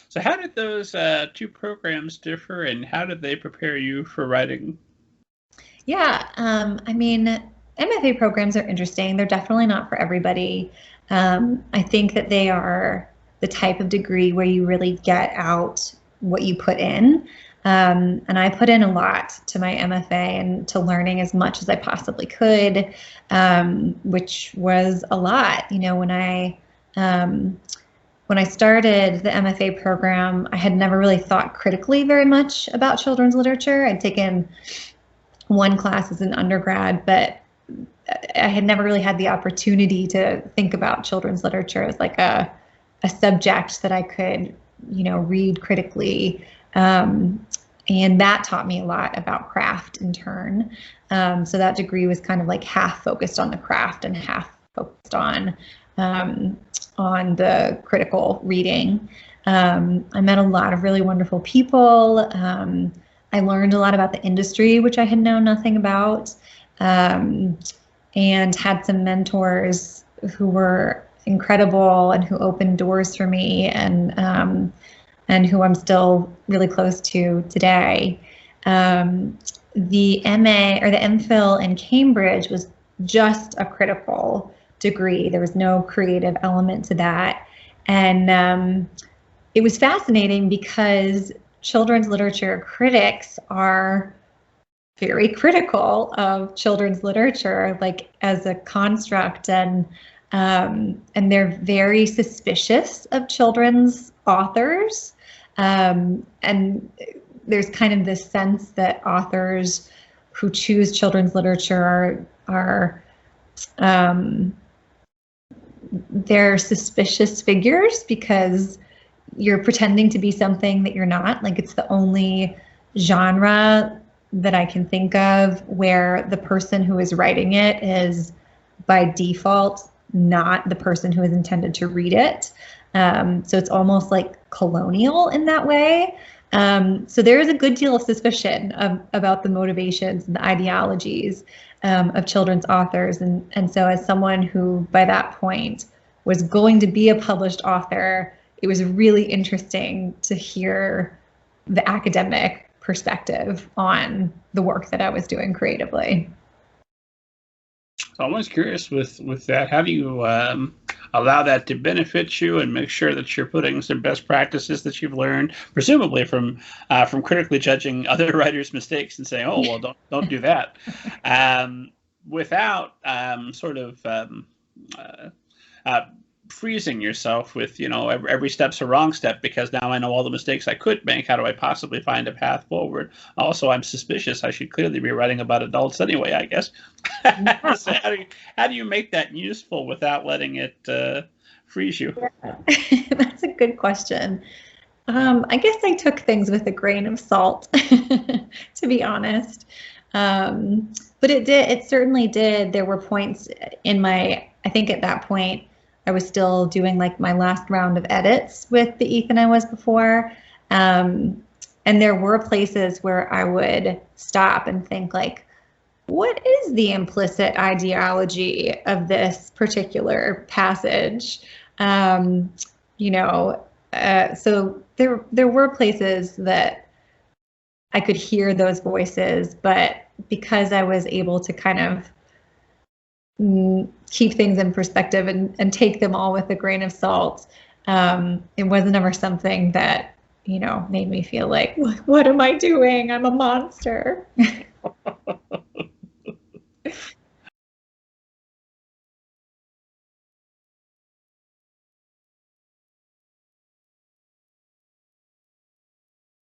So how did those two programs differ, and how did they prepare you for writing? Yeah, I mean, MFA programs are interesting. They're definitely not for everybody. I think that they are the type of degree where you really get out what you put in. And I put in a lot to my MFA and to learning as much as I possibly could, which was a lot. You know, when I started the MFA program, I had never really thought critically very much about children's literature. I'd taken one class as an undergrad, but I had never really had the opportunity to think about children's literature as like a subject that I could, you know, read critically. And that taught me a lot about craft in turn. So that degree was kind of like half focused on the craft and half focused on the critical reading. I met a lot of really wonderful people. I learned a lot about the industry, which I had known nothing about, and had some mentors who were incredible and who opened doors for me, and who I'm still really close to today. The MA or the MPhil in Cambridge was just a critical degree. There was no creative element to that. And it was fascinating because children's literature critics are very critical of children's literature, like as a construct, and they're very suspicious of children's authors. And there's kind of this sense that authors who choose children's literature are they're suspicious figures because you're pretending to be something that you're not. Like, it's the only genre that I can think of where the person who is writing it is by default not the person who is intended to read it. So it's almost like colonial in that way. So there is a good deal of suspicion about the motivations and the ideologies of children's authors. And so as someone who by that point was going to be a published author, it was really interesting to hear the academic perspective on the work that I was doing creatively. So I'm always curious with that. How do you allow that to benefit you and make sure that you're putting some best practices that you've learned, presumably from critically judging other writers' mistakes and saying, "Oh, well, don't do that," without sort of freezing yourself with, you know, every step's a wrong step because now I know all the mistakes I could make. How do I possibly find a path forward? Also, I'm suspicious. I should clearly be writing about adults anyway, I guess. So how do you make that useful without letting it freeze you? Yeah. That's a good question. I guess I took things with a grain of salt, to be honest. But it certainly did. There were points in I think at that point, I was still doing like my last round of edits with the Ethan I was before. And there were places where I would stop and think like, what is the implicit ideology of this particular passage? You know, so there were places that I could hear those voices, but because I was able to kind of keep things in perspective and take them all with a grain of salt, it wasn't ever something that, you know, made me feel like, what am I doing? I'm a monster.